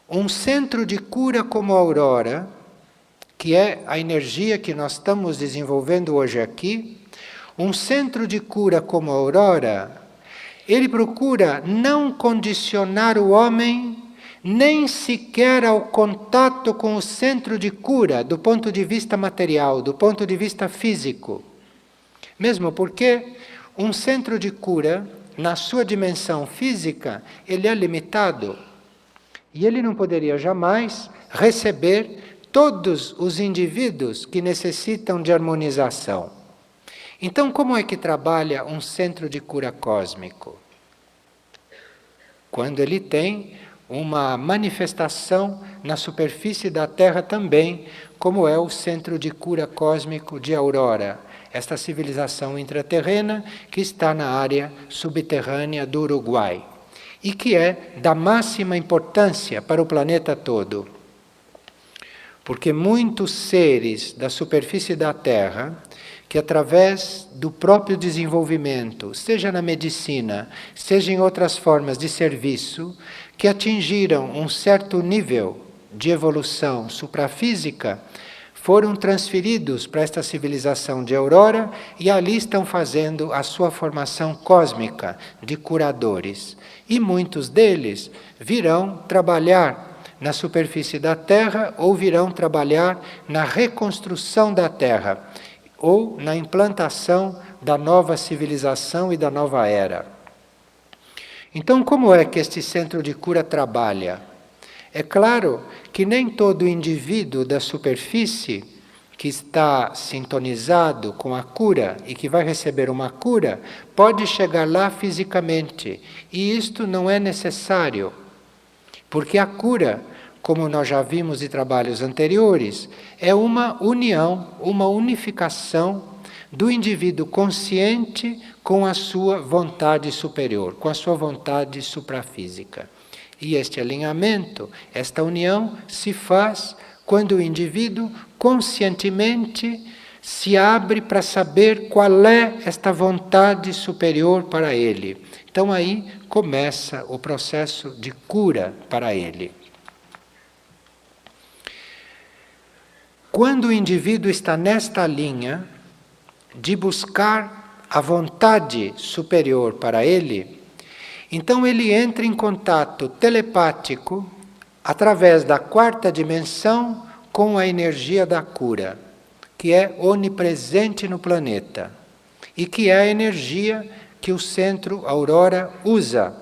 Um centro de cura como a aurora, que é a energia que nós estamos desenvolvendo hoje aqui, um centro de cura como a aurora, ele procura não condicionar o homem nem sequer ao contato com o centro de cura do ponto de vista material, do ponto de vista físico. Mesmo porque um centro de cura, na sua dimensão física, ele é limitado. E ele não poderia jamais receber todos os indivíduos que necessitam de harmonização. Então, como é que trabalha um centro de cura cósmico? Quando ele tem uma manifestação na superfície da Terra também, como é o centro de cura cósmico de Aurora, esta civilização intraterrena que está na área subterrânea do Uruguai e que é da máxima importância para o planeta todo. Porque muitos seres da superfície da Terra, que através do próprio desenvolvimento, seja na medicina, seja em outras formas de serviço, que atingiram um certo nível de evolução suprafísica, foram transferidos para esta civilização de Aurora e ali estão fazendo a sua formação cósmica de curadores. E muitos deles virão trabalhar na superfície da Terra ou virão trabalhar na reconstrução da Terra ou na implantação da nova civilização e da nova era. Então, como é que este centro de cura trabalha? É claro que nem todo indivíduo da superfície que está sintonizado com a cura e que vai receber uma cura pode chegar lá fisicamente. E isto não é necessário, porque a cura, como nós já vimos em trabalhos anteriores, é uma união, uma unificação do indivíduo consciente com a sua vontade superior, com a sua vontade suprafísica. E este alinhamento, esta união, se faz quando o indivíduo conscientemente se abre para saber qual é esta vontade superior para ele. Então aí começa o processo de cura para ele. Quando o indivíduo está nesta linha de buscar a vontade superior para ele, então ele entra em contato telepático através da quarta dimensão com a energia da cura, que é onipresente no planeta e que é a energia que o centro Aurora usa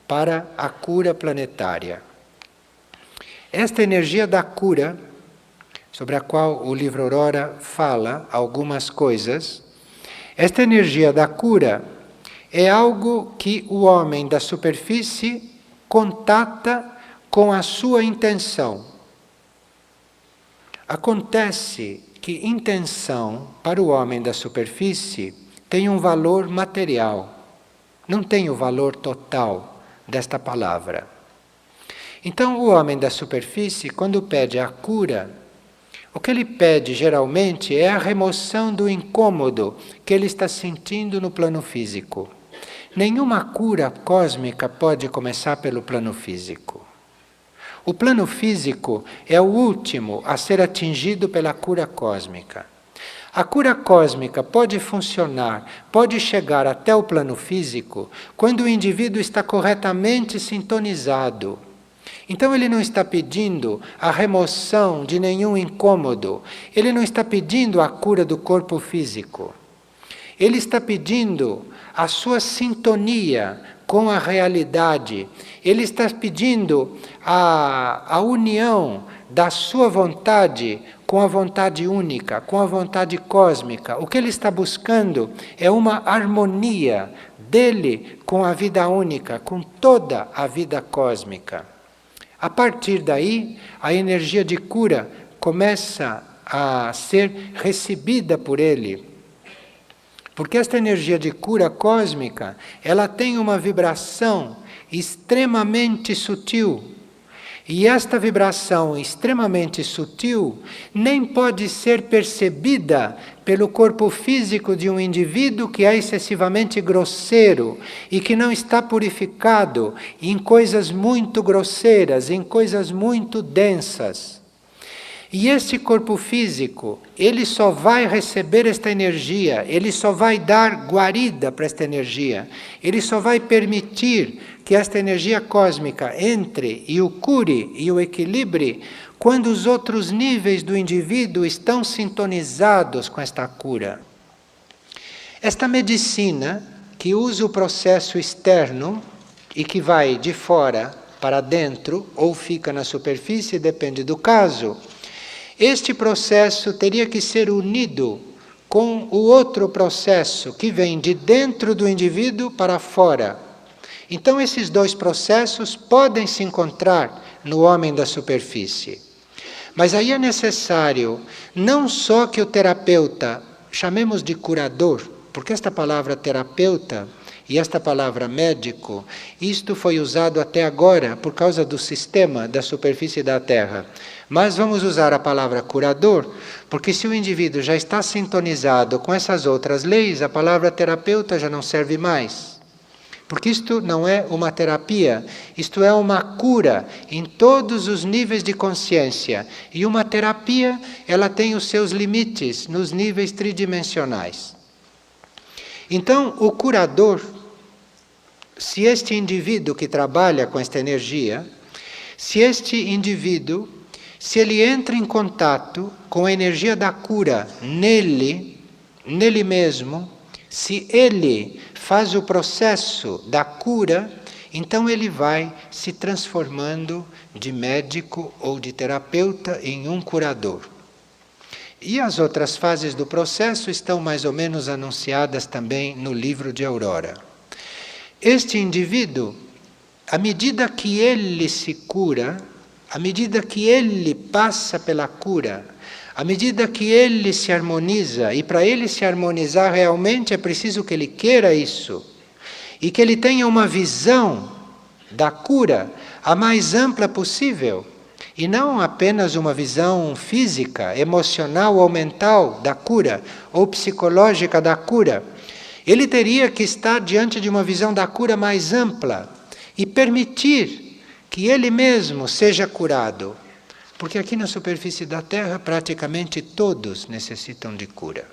para a cura planetária. Esta energia da cura, sobre a qual o livro Aurora fala algumas coisas, esta energia da cura é algo que o homem da superfície contata com a sua intenção. Acontece que intenção para o homem da superfície tem um valor material, não tem o valor total desta palavra. Então o homem da superfície, quando pede a cura, o que ele pede geralmente é a remoção do incômodo que ele está sentindo no plano físico. Nenhuma cura cósmica pode começar pelo plano físico. O plano físico é o último a ser atingido pela cura cósmica. A cura cósmica pode funcionar, pode chegar até o plano físico quando o indivíduo está corretamente sintonizado. Então ele não está pedindo a remoção de nenhum incômodo, ele não está pedindo a cura do corpo físico. Ele está pedindo a sua sintonia com a realidade. Ele está pedindo a união da sua vontade com a vontade única, com a vontade cósmica. O que ele está buscando é uma harmonia dele com a vida única, com toda a vida cósmica. A partir daí, a energia de cura começa a ser recebida por ele. Porque esta energia de cura cósmica, ela tem uma vibração extremamente sutil. E esta vibração extremamente sutil nem pode ser percebida pelo corpo físico de um indivíduo que é excessivamente grosseiro e que não está purificado em coisas muito grosseiras, em coisas muito densas. E este corpo físico, ele só vai receber esta energia, ele só vai dar guarida para esta energia, ele só vai permitir que esta energia cósmica entre e o cure e o equilibre quando os outros níveis do indivíduo estão sintonizados com esta cura. Esta medicina, que usa o processo externo e que vai de fora para dentro, ou fica na superfície, depende do caso, este processo teria que ser unido com o outro processo que vem de dentro do indivíduo para fora. Então esses dois processos podem se encontrar no homem da superfície. Mas aí é necessário não só que o terapeuta, chamemos de curador, porque esta palavra terapeuta e esta palavra médico, isto foi usado até agora por causa do sistema da superfície da Terra. Mas vamos usar a palavra curador, porque se o indivíduo já está sintonizado com essas outras leis, a palavra terapeuta já não serve mais. Porque isto não é uma terapia, isto é uma cura em todos os níveis de consciência. E uma terapia, ela tem os seus limites nos níveis tridimensionais. Então, o curador, se este indivíduo que trabalha com esta energia, se este indivíduo, se ele entra em contato com a energia da cura nele mesmo, se ele faz o processo da cura, então ele vai se transformando de médico ou de terapeuta em um curador. E as outras fases do processo estão mais ou menos anunciadas também no livro de Aurora. Este indivíduo, à medida que ele se cura, à medida que ele passa pela cura, à medida que ele se harmoniza, e para ele se harmonizar realmente é preciso que ele queira isso, e que ele tenha uma visão da cura a mais ampla possível, e não apenas uma visão física, emocional ou mental da cura, ou psicológica da cura. Ele teria que estar diante de uma visão da cura mais ampla e permitir que ele mesmo seja curado. Porque aqui na superfície da Terra praticamente todos necessitam de cura.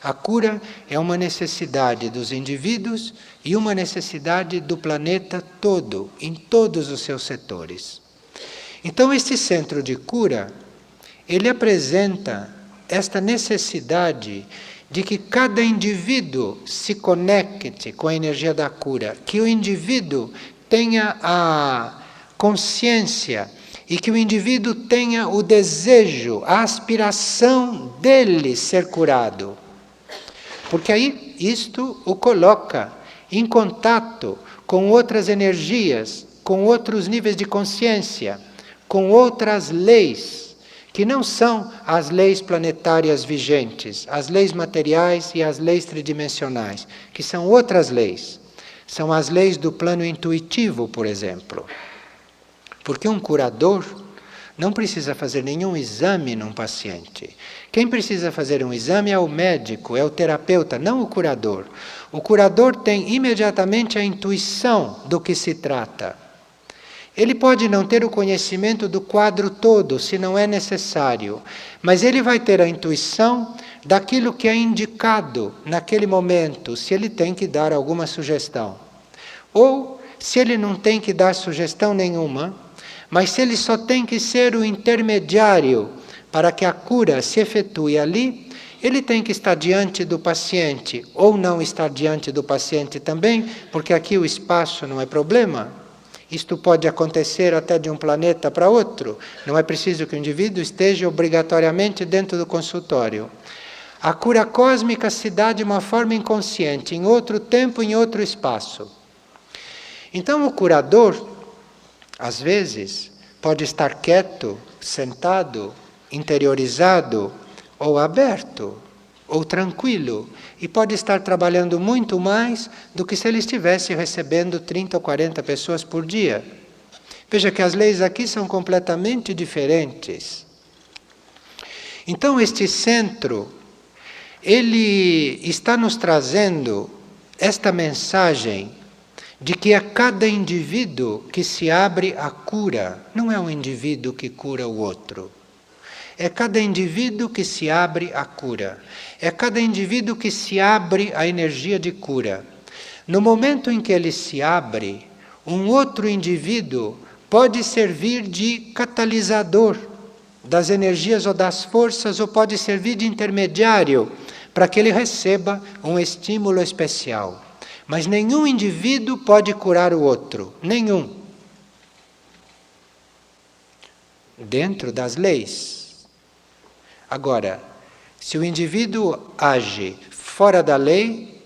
A cura é uma necessidade dos indivíduos e uma necessidade do planeta todo, em todos os seus setores. Então este centro de cura, ele apresenta esta necessidade de que cada indivíduo se conecte com a energia da cura, que o indivíduo tenha a consciência e que o indivíduo tenha o desejo, a aspiração dele ser curado. Porque aí isto o coloca em contato com outras energias, com outros níveis de consciência, com outras leis, que não são as leis planetárias vigentes, as leis materiais e as leis tridimensionais, que são outras leis. São as leis do plano intuitivo, por exemplo. Porque um curador não precisa fazer nenhum exame num paciente. Quem precisa fazer um exame é o médico, é o terapeuta, não o curador. O curador tem imediatamente a intuição do que se trata. Ele pode não ter o conhecimento do quadro todo, se não é necessário, mas ele vai ter a intuição daquilo que é indicado naquele momento, se ele tem que dar alguma sugestão. Ou, se ele não tem que dar sugestão nenhuma, mas se ele só tem que ser o intermediário para que a cura se efetue ali, ele tem que estar diante do paciente, ou não estar diante do paciente também, porque aqui o espaço não é problema. Isto pode acontecer até de um planeta para outro. Não é preciso que o indivíduo esteja obrigatoriamente dentro do consultório. A cura cósmica se dá de uma forma inconsciente, em outro tempo, em outro espaço. Então o curador, às vezes, pode estar quieto, sentado, interiorizado, ou aberto, ou tranquilo, e pode estar trabalhando muito mais do que se ele estivesse recebendo 30 ou 40 pessoas por dia. Veja que as leis aqui são completamente diferentes. Então, este centro, ele está nos trazendo esta mensagem de que é cada indivíduo que se abre à cura. Não é um indivíduo que cura o outro. É cada indivíduo que se abre à cura. É cada indivíduo que se abre à energia de cura. No momento em que ele se abre, um outro indivíduo pode servir de catalisador das energias ou das forças, ou pode servir de intermediário para que ele receba um estímulo especial. Mas nenhum indivíduo pode curar o outro. Nenhum. Dentro das leis. Agora, se o indivíduo age fora da lei,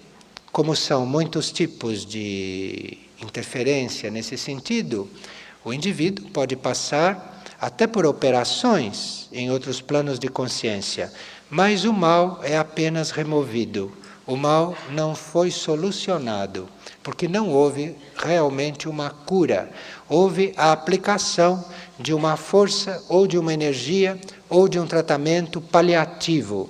como são muitos tipos de interferência nesse sentido, o indivíduo pode passar até por operações em outros planos de consciência, mas o mal é apenas removido. O mal não foi solucionado, porque não houve realmente uma cura. Houve a aplicação de uma força ou de uma energia ou de um tratamento paliativo.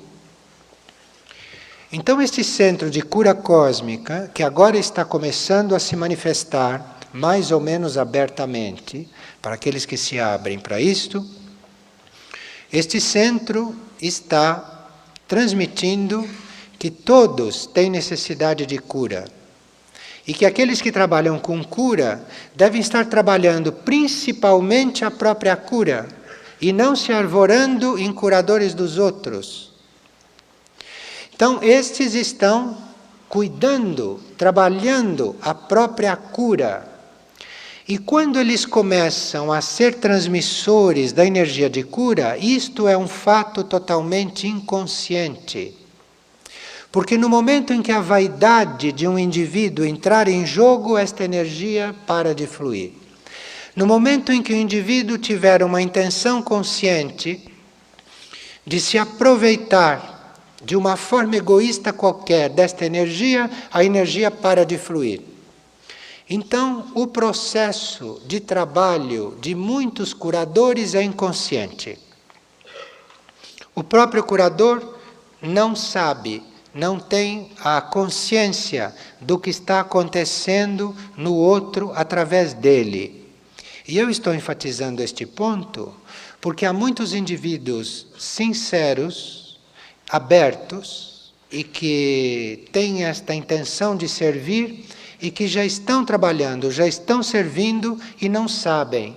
Então, este centro de cura cósmica, que agora está começando a se manifestar mais ou menos abertamente, para aqueles que se abrem para isto, este centro está transmitindo que todos têm necessidade de cura. E que aqueles que trabalham com cura devem estar trabalhando principalmente a própria cura e não se arvorando em curadores dos outros. Então, estes estão cuidando, trabalhando a própria cura. E quando eles começam a ser transmissores da energia de cura, isto é um fato totalmente inconsciente. Porque no momento em que a vaidade de um indivíduo entrar em jogo, esta energia para de fluir. No momento em que o indivíduo tiver uma intenção consciente de se aproveitar de uma forma egoísta qualquer desta energia, a energia para de fluir. Então, o processo de trabalho de muitos curadores é inconsciente. O próprio curador não sabe, não tem a consciência do que está acontecendo no outro através dele. E eu estou enfatizando este ponto porque há muitos indivíduos sinceros, abertos, e que têm esta intenção de servir e que já estão trabalhando, já estão servindo e não sabem.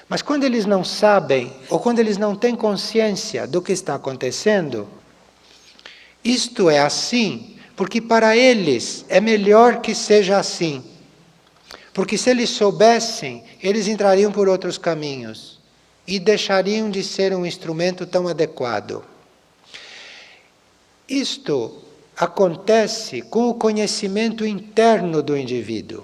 Mas quando eles não sabem, ou quando eles não têm consciência do que está acontecendo, isto é assim, porque para eles é melhor que seja assim. Porque se eles soubessem, eles entrariam por outros caminhos e deixariam de ser um instrumento tão adequado. Isto acontece com o conhecimento interno do indivíduo.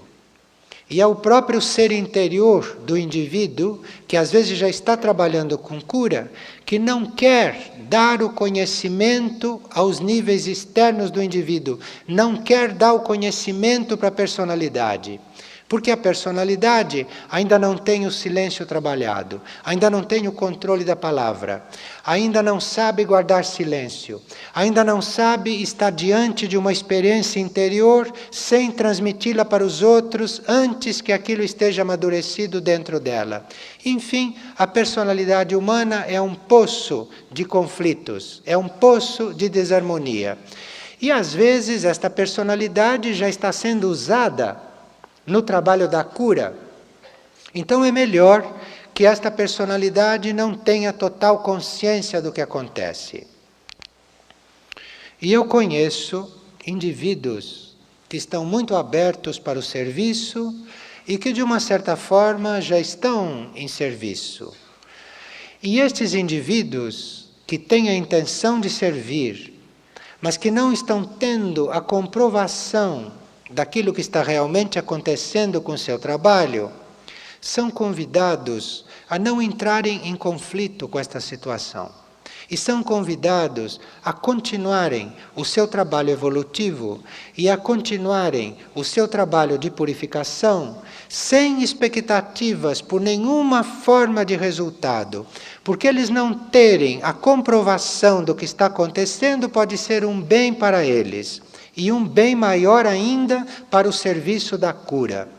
E é o próprio ser interior do indivíduo, que às vezes já está trabalhando com cura, que não quer dar o conhecimento aos níveis externos do indivíduo, não quer dar o conhecimento para a personalidade. Porque a personalidade ainda não tem o silêncio trabalhado, ainda não tem o controle da palavra, ainda não sabe guardar silêncio, ainda não sabe estar diante de uma experiência interior sem transmiti-la para os outros antes que aquilo esteja amadurecido dentro dela. Enfim, a personalidade humana é um poço de conflitos, é um poço de desarmonia. E às vezes esta personalidade já está sendo usada no trabalho da cura. Então é melhor que esta personalidade não tenha total consciência do que acontece. E eu conheço indivíduos que estão muito abertos para o serviço e que de uma certa forma já estão em serviço. E estes indivíduos que têm a intenção de servir, mas que não estão tendo a comprovação daquilo que está realmente acontecendo com o seu trabalho, são convidados a não entrarem em conflito com esta situação. E são convidados a continuarem o seu trabalho evolutivo e a continuarem o seu trabalho de purificação sem expectativas por nenhuma forma de resultado. Porque eles não terem a comprovação do que está acontecendo pode ser um bem para eles e um bem maior ainda para o serviço da cura.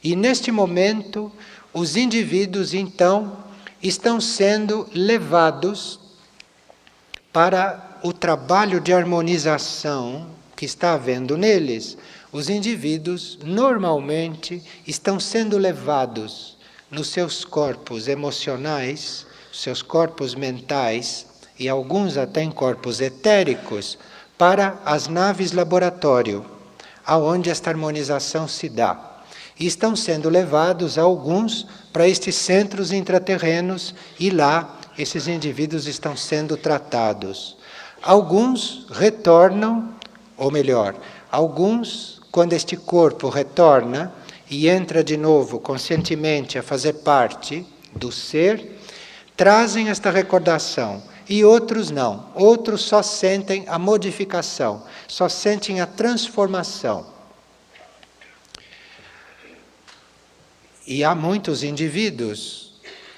E neste momento, os indivíduos então estão sendo levados para o trabalho de harmonização que está havendo neles. Os indivíduos normalmente estão sendo levados nos seus corpos emocionais, seus corpos mentais e alguns até em corpos etéricos para as naves laboratório, aonde esta harmonização se dá. E estão sendo levados alguns para estes centros intraterrenos e lá esses indivíduos estão sendo tratados. Alguns retornam, ou melhor, alguns, quando este corpo retorna e entra de novo conscientemente a fazer parte do ser, trazem esta recordação. E outros não. Outros só sentem a modificação, só sentem a transformação. E há muitos indivíduos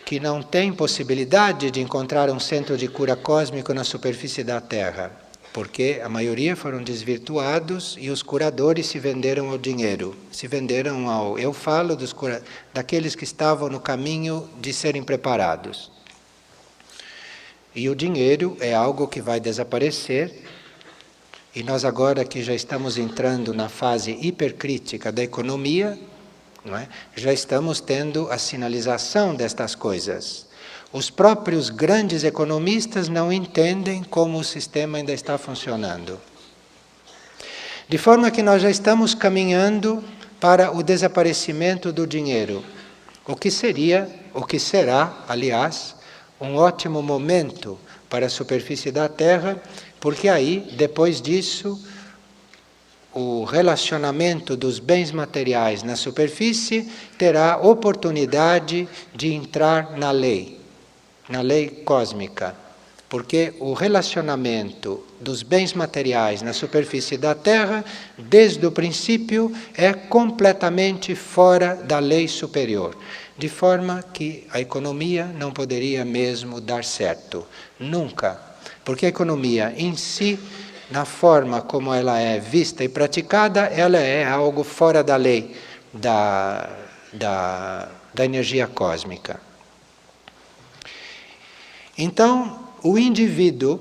que não têm possibilidade de encontrar um centro de cura cósmico na superfície da Terra, porque a maioria foram desvirtuados e os curadores se venderam ao dinheiro, se venderam ao... Eu falo daqueles que estavam no caminho de serem preparados. E o dinheiro é algo que vai desaparecer, e nós agora que já estamos entrando na fase hipercrítica da economia, não é? Já estamos tendo a sinalização destas coisas. Os próprios grandes economistas não entendem como o sistema ainda está funcionando. De forma que nós já estamos caminhando para o desaparecimento do dinheiro. O que será, aliás, um ótimo momento para a superfície da Terra, porque aí, depois disso, o relacionamento dos bens materiais na superfície terá oportunidade de entrar na lei cósmica. Porque o relacionamento dos bens materiais na superfície da Terra, desde o princípio, é completamente fora da lei superior. De forma que a economia não poderia mesmo dar certo. Nunca. Porque a economia em si, na forma como ela é vista e praticada, ela é algo fora da lei da energia cósmica. Então, o indivíduo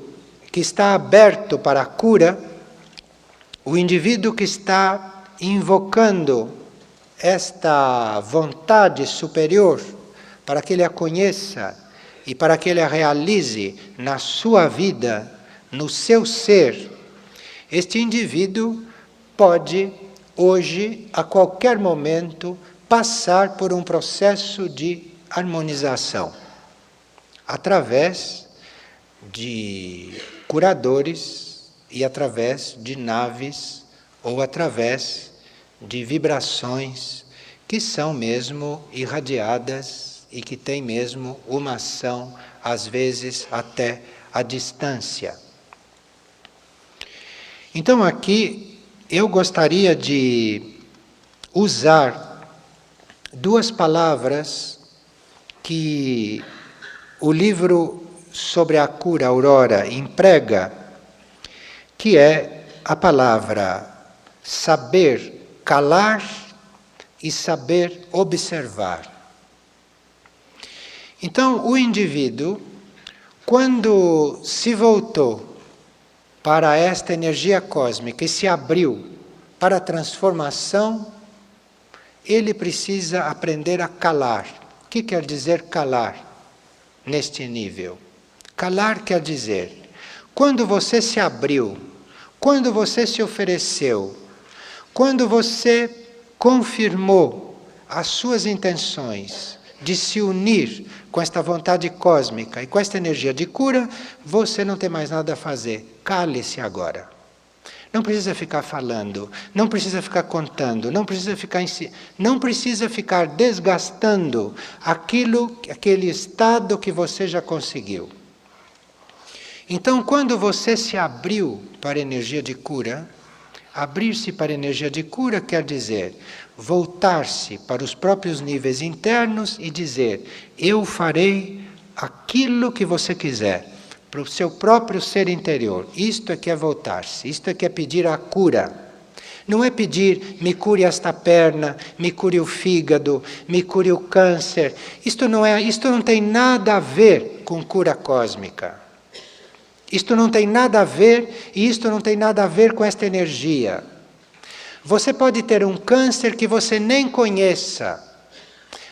que está aberto para a cura, o indivíduo que está invocando esta vontade superior para que ele a conheça e para que ele a realize na sua vida, no seu ser, este indivíduo pode, hoje, a qualquer momento, passar por um processo de harmonização, através de curadores e através de naves ou através de vibrações que são mesmo irradiadas e que têm mesmo uma ação, às vezes até à distância. Então aqui eu gostaria de usar duas palavras que o livro sobre a cura Aurora emprega, que é a palavra saber calar e saber observar. Então o indivíduo, quando se voltou para esta energia cósmica e se abriu para a transformação, ele precisa aprender a calar. O que quer dizer calar neste nível? Calar quer dizer, quando você se abriu, quando você se ofereceu, quando você confirmou as suas intenções de se unir com esta vontade cósmica e com esta energia de cura, você não tem mais nada a fazer. Cale-se agora. Não precisa ficar falando, não precisa ficar contando, não precisa ficar desgastando aquele estado que você já conseguiu. Então, quando você se abriu para a energia de cura, abrir-se para a energia de cura quer dizer voltar-se para os próprios níveis internos e dizer: eu farei aquilo que você quiser, para o seu próprio ser interior. Isto é que é voltar-se, isto é que é pedir a cura. Não é pedir, me cure esta perna, me cure o fígado, me cure o câncer. Isto não tem nada a ver com cura cósmica. Isto não tem nada a ver, e isto não tem nada a ver com esta energia. Você pode ter um câncer que você nem conheça.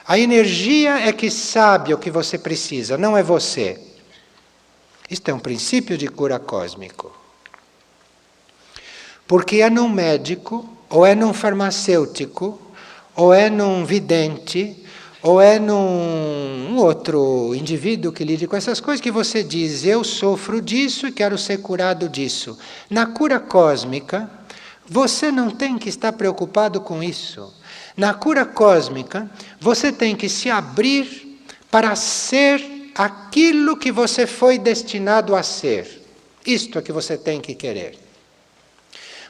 A energia é que sabe o que você precisa, não é você. Isto é um princípio de cura cósmico. Porque é num médico, ou é num farmacêutico, ou é num vidente, ou é num outro indivíduo que lide com essas coisas que você diz: eu sofro disso e quero ser curado disso. Na cura cósmica, você não tem que estar preocupado com isso. Na cura cósmica, você tem que se abrir para ser aquilo que você foi destinado a ser. Isto é que você tem que querer.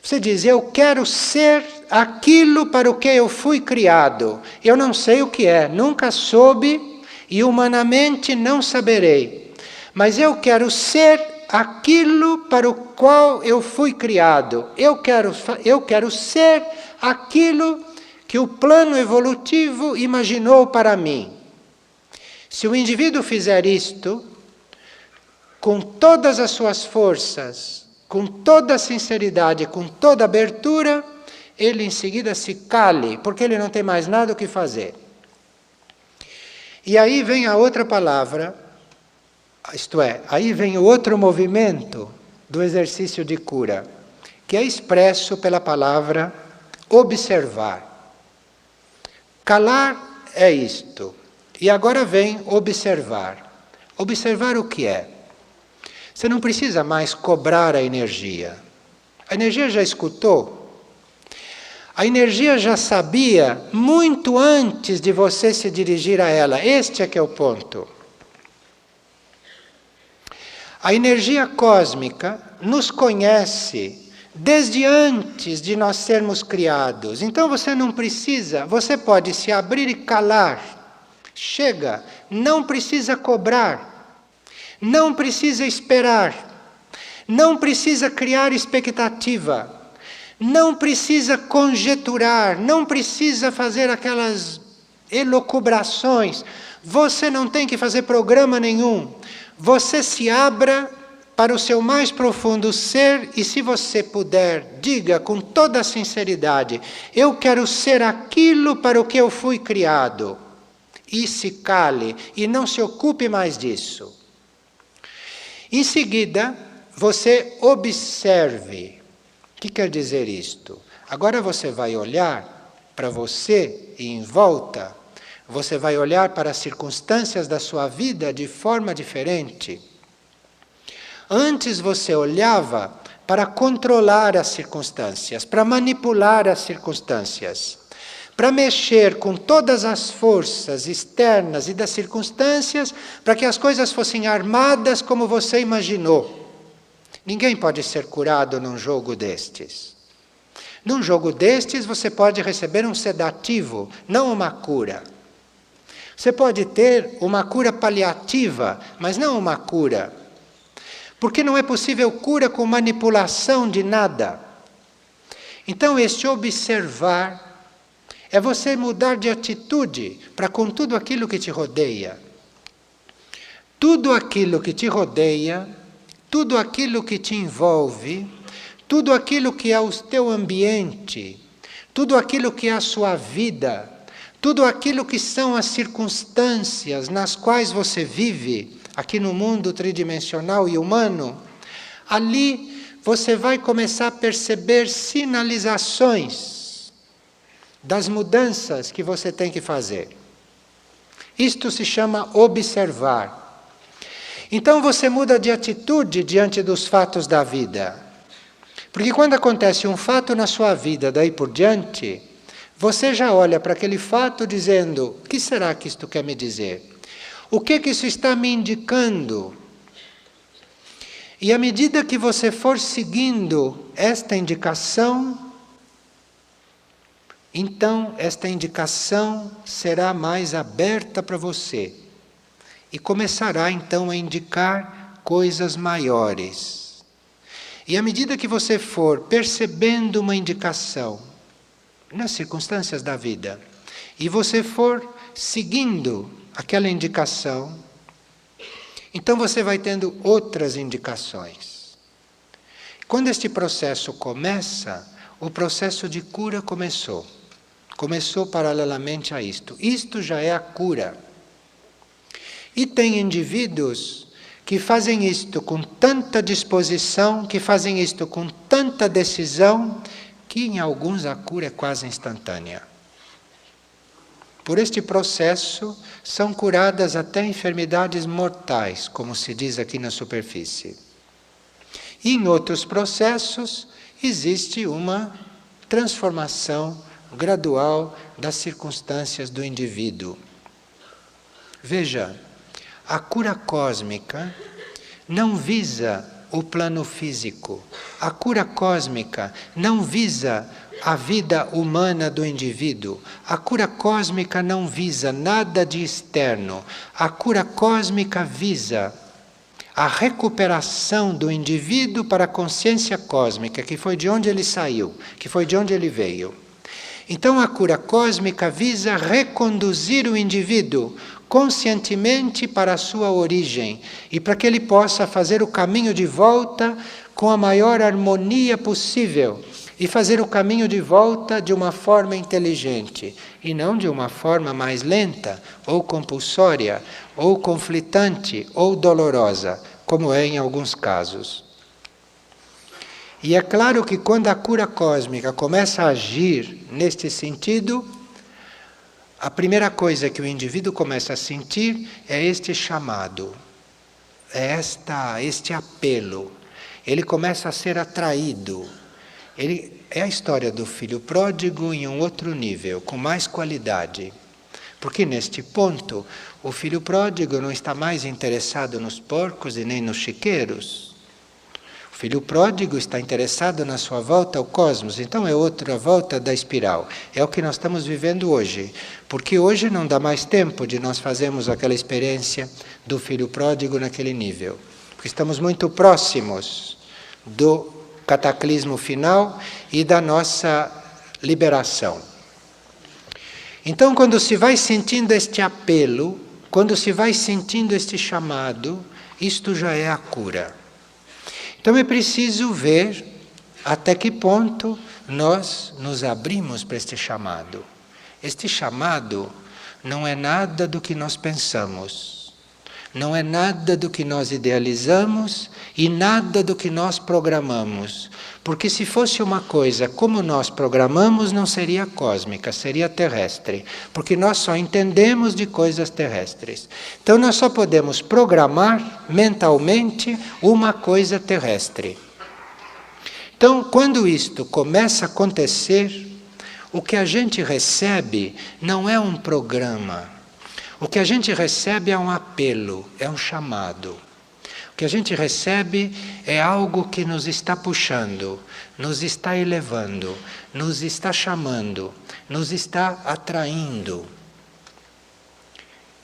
Você diz: eu quero ser aquilo para o que eu fui criado. Eu não sei o que é, nunca soube e humanamente não saberei. Mas eu quero ser aquilo para o qual eu fui criado. Eu quero ser aquilo que o plano evolutivo imaginou para mim. Se o indivíduo fizer isto, com todas as suas forças, com toda a sinceridade, com toda a abertura, ele em seguida se cale, porque ele não tem mais nada o que fazer. E aí vem a outra palavra, isto é, aí vem o outro movimento do exercício de cura, que é expresso pela palavra observar. Calar é isto. E agora vem observar. Observar o que é? Você não precisa mais cobrar a energia. A energia já escutou. A energia já sabia muito antes de você se dirigir a ela. Este é que é o ponto. A energia cósmica nos conhece desde antes de nós sermos criados. Então você não precisa, você pode se abrir e calar. Chega, não precisa cobrar. Não precisa esperar, não precisa criar expectativa, não precisa conjeturar, não precisa fazer aquelas elucubrações. Você não tem que fazer programa nenhum. Você se abra para o seu mais profundo ser e, se você puder, diga com toda a sinceridade: eu quero ser aquilo para o que eu fui criado. E se cale e não se ocupe mais disso. Em seguida, você observe. O que quer dizer isto? Agora você vai olhar para você e em volta, você vai olhar para as circunstâncias da sua vida de forma diferente. Antes você olhava para controlar as circunstâncias, para manipular as circunstâncias, para mexer com todas as forças externas e das circunstâncias, para que as coisas fossem armadas como você imaginou. Ninguém pode ser curado num jogo destes. Num jogo destes, você pode receber um sedativo, não uma cura. Você pode ter uma cura paliativa, mas não uma cura. Porque não é possível cura com manipulação de nada. Então, este observar é você mudar de atitude para com tudo aquilo que te rodeia. Tudo aquilo que te rodeia, tudo aquilo que te envolve, tudo aquilo que é o teu ambiente, tudo aquilo que é a sua vida, tudo aquilo que são as circunstâncias nas quais você vive, aqui no mundo tridimensional e humano, ali você vai começar a perceber sinalizações das mudanças que você tem que fazer. Isto se chama observar. Então você muda de atitude diante dos fatos da vida. Porque quando acontece um fato na sua vida, daí por diante, você já olha para aquele fato dizendo: o que será que isto quer me dizer? O que isso está me indicando? E à medida que você for seguindo esta indicação, então esta indicação será mais aberta para você. E começará então a indicar coisas maiores. E à medida que você for percebendo uma indicação nas circunstâncias da vida, e você for seguindo aquela indicação, então você vai tendo outras indicações. Quando este processo começa, o processo de cura começou. Começou paralelamente a isto. Isto já é a cura. E tem indivíduos que fazem isto com tanta disposição, que fazem isto com tanta decisão, que em alguns a cura é quase instantânea. Por este processo, são curadas até enfermidades mortais, como se diz aqui na superfície. E em outros processos, existe uma transformação gradual das circunstâncias do indivíduo. Veja, a cura cósmica não visa o plano físico. A cura cósmica não visa a vida humana do indivíduo. A cura cósmica não visa nada de externo. A cura cósmica visa a recuperação do indivíduo para a consciência cósmica, que foi de onde ele saiu, que foi de onde ele veio. Então a cura cósmica visa reconduzir o indivíduo conscientemente para a sua origem e para que ele possa fazer o caminho de volta com a maior harmonia possível e fazer o caminho de volta de uma forma inteligente e não de uma forma mais lenta ou compulsória ou conflitante ou dolorosa, como é em alguns casos. E é claro que quando a cura cósmica começa a agir neste sentido, a primeira coisa que o indivíduo começa a sentir é este chamado, é este apelo. Ele começa a ser atraído. É a história do filho pródigo em um outro nível, com mais qualidade. Porque neste ponto, o filho pródigo não está mais interessado nos porcos e nem nos chiqueiros. O filho pródigo está interessado na sua volta ao cosmos, então é outra volta da espiral. É o que nós estamos vivendo hoje, porque hoje não dá mais tempo de nós fazermos aquela experiência do filho pródigo naquele nível. Porque estamos muito próximos do cataclismo final e da nossa liberação. Então, quando se vai sentindo este apelo, quando se vai sentindo este chamado, isto já é a cura. Então é preciso ver até que ponto nós nos abrimos para este chamado. Este chamado não é nada do que nós pensamos, não é nada do que nós idealizamos e nada do que nós programamos. Porque se fosse uma coisa como nós programamos, não seria cósmica, seria terrestre. Porque nós só entendemos de coisas terrestres. Então nós só podemos programar mentalmente uma coisa terrestre. Então, quando isto começa a acontecer, o que a gente recebe não é um programa. O que a gente recebe é um apelo, é um chamado. O que a gente recebe é algo que nos está puxando, nos está elevando, nos está chamando, nos está atraindo.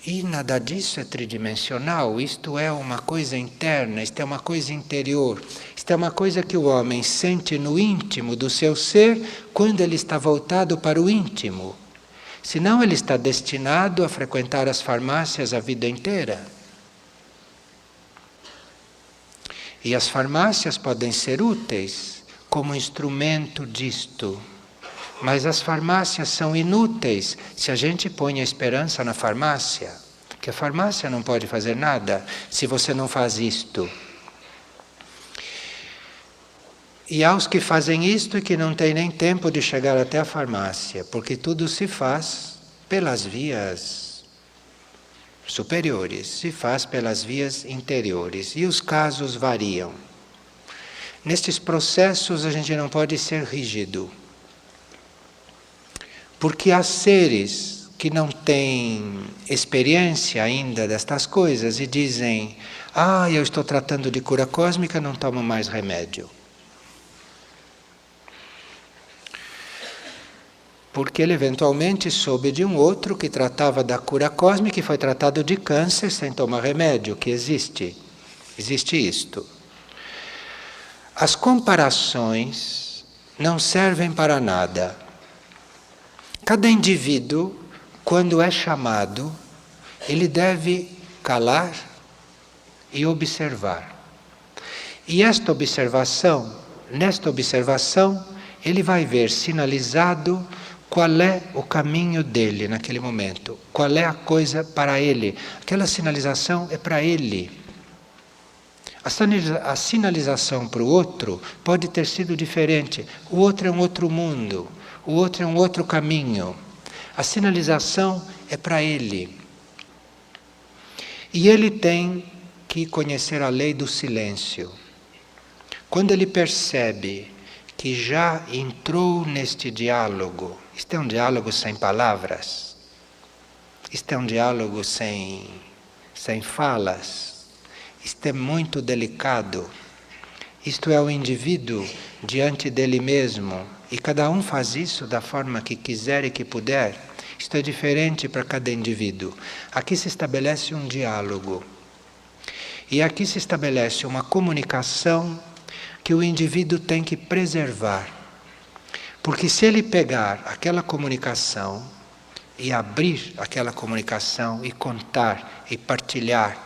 E nada disso é tridimensional, isto é uma coisa interna, isto é uma coisa interior, isto é uma coisa que o homem sente no íntimo do seu ser quando ele está voltado para o íntimo. Senão ele está destinado a frequentar as farmácias a vida inteira. E as farmácias podem ser úteis como instrumento disto. Mas as farmácias são inúteis se a gente põe a esperança na farmácia. Que a farmácia não pode fazer nada se você não faz isto. E há os que fazem isto e que não têm nem tempo de chegar até a farmácia, porque tudo se faz pelas vias superiores, se faz pelas vias interiores, e os casos variam. Nestes processos a gente não pode ser rígido, porque há seres que não têm experiência ainda destas coisas e dizem: ah, eu estou tratando de cura cósmica, não tomo mais remédio. Porque ele eventualmente soube de um outro que tratava da cura cósmica e foi tratado de câncer sem tomar remédio, que existe. Existe isto. As comparações não servem para nada. Cada indivíduo, quando é chamado, ele deve calar e observar. E nesta observação, ele vai ver sinalizado qual é o caminho dele naquele momento, qual é a coisa para ele. Aquela sinalização é para ele. A sinalização para o outro pode ter sido diferente. O outro é um outro mundo, o outro é um outro caminho. A sinalização é para ele. E ele tem que conhecer a lei do silêncio. Quando ele percebe que já entrou neste diálogo, isto é um diálogo sem palavras, isto é um diálogo sem falas, isto é muito delicado, isto é o indivíduo diante dele mesmo, e cada um faz isso da forma que quiser e que puder. Isto é diferente para cada indivíduo. Aqui se estabelece um diálogo, e aqui se estabelece uma comunicação que o indivíduo tem que preservar. Porque se ele pegar aquela comunicação e abrir aquela comunicação e contar e partilhar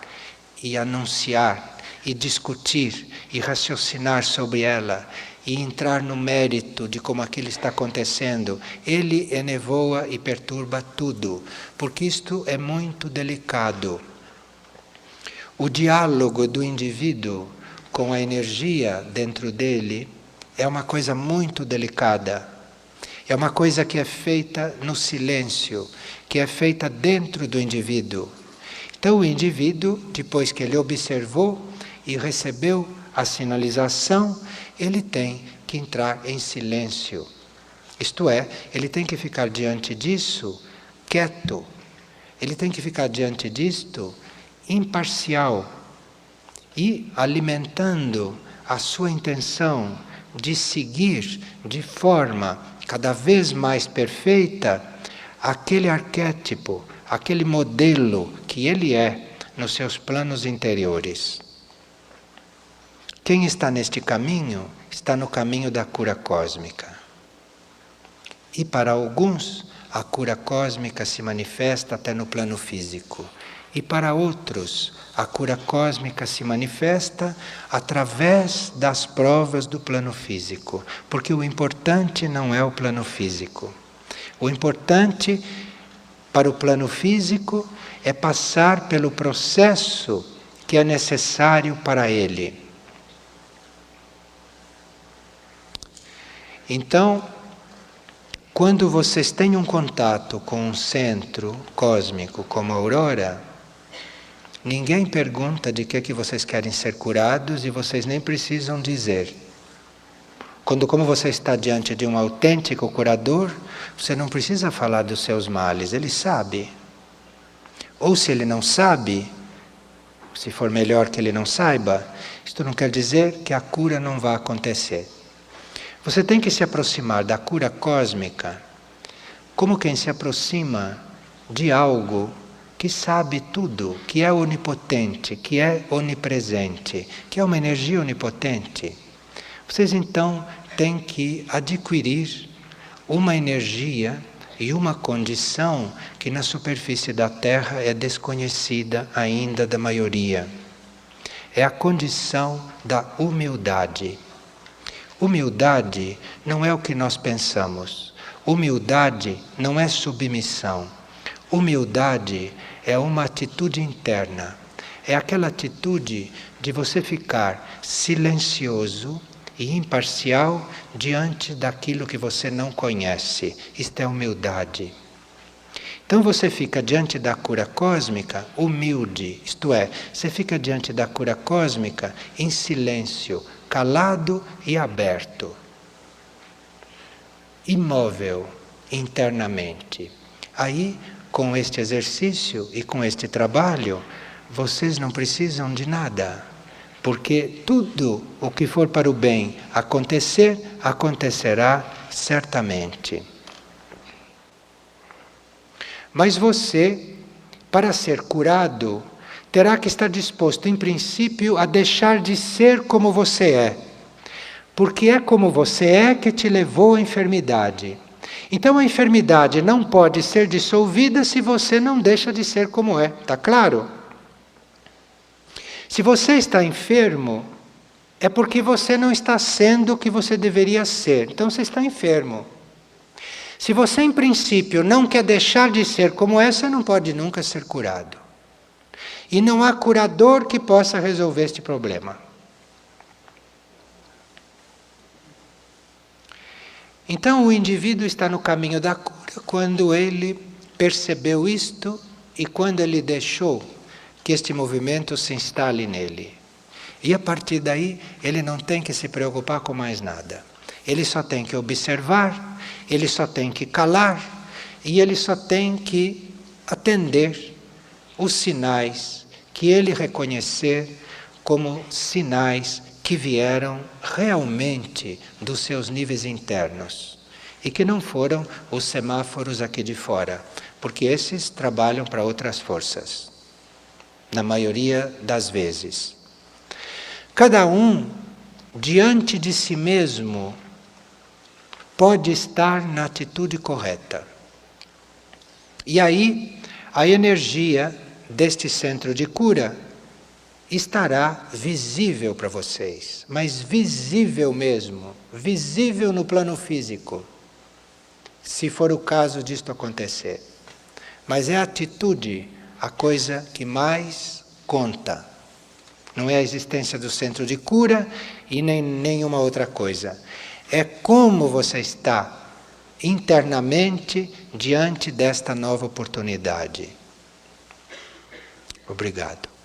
e anunciar e discutir e raciocinar sobre ela e entrar no mérito de como aquilo está acontecendo, ele enevoa e perturba tudo, porque isto é muito delicado. O diálogo do indivíduo com a energia dentro dele é uma coisa muito delicada. É uma coisa que é feita no silêncio, que é feita dentro do indivíduo. Então o indivíduo, depois que ele observou e recebeu a sinalização, ele tem que entrar em silêncio. Isto é, ele tem que ficar diante disso quieto. Ele tem que ficar diante disto imparcial e alimentando a sua intenção de seguir de forma cada vez mais perfeita aquele arquétipo, aquele modelo que ele é nos seus planos interiores. Quem está neste caminho, está no caminho da cura cósmica. E para alguns, a cura cósmica se manifesta até no plano físico. E para outros, a cura cósmica se manifesta através das provas do plano físico. Porque o importante não é o plano físico. O importante para o plano físico é passar pelo processo que é necessário para ele. Então, quando vocês têm um contato com um centro cósmico como a aurora, ninguém pergunta de que vocês querem ser curados e vocês nem precisam dizer. Como você está diante de um autêntico curador, você não precisa falar dos seus males, ele sabe. Ou se ele não sabe, se for melhor que ele não saiba, isto não quer dizer que a cura não vá acontecer. Você tem que se aproximar da cura cósmica como quem se aproxima de algo que sabe tudo, que é onipotente, que é onipresente, que é uma energia onipotente. Vocês então têm que adquirir uma energia e uma condição que na superfície da Terra é desconhecida ainda da maioria. É a condição da humildade. Humildade não é o que nós pensamos. Humildade não é submissão. Humildade é uma atitude interna. É aquela atitude de você ficar silencioso e imparcial diante daquilo que você não conhece. Isto é humildade. Então você fica diante da cura cósmica humilde, isto é, você fica diante da cura cósmica em silêncio, calado e aberto, imóvel internamente. Aí com este exercício e com este trabalho, vocês não precisam de nada. Porque tudo o que for para o bem acontecer, acontecerá certamente. Mas você, para ser curado, terá que estar disposto, em princípio, a deixar de ser como você é. Porque é como você é que te levou à enfermidade. Então a enfermidade não pode ser dissolvida se você não deixa de ser como é. Está claro? Se você está enfermo, é porque você não está sendo o que você deveria ser. Então você está enfermo. Se você, em princípio, não quer deixar de ser como é, você não pode nunca ser curado. E não há curador que possa resolver este problema. Então o indivíduo está no caminho da cura quando ele percebeu isto e quando ele deixou que este movimento se instale nele. E a partir daí, ele não tem que se preocupar com mais nada. Ele só tem que observar, ele só tem que calar, e ele só tem que atender os sinais que ele reconhecer como sinais que vieram realmente dos seus níveis internos. E que não foram os semáforos aqui de fora, porque esses trabalham para outras forças. Na maioria das vezes. Cada um, diante de si mesmo, pode estar na atitude correta. E aí, a energia deste centro de cura estará visível para vocês, mas visível mesmo, visível no plano físico, se for o caso disto acontecer. Mas é a atitude a coisa que mais conta. Não é a existência do centro de cura e nem nenhuma outra coisa. É como você está internamente diante desta nova oportunidade. Obrigado.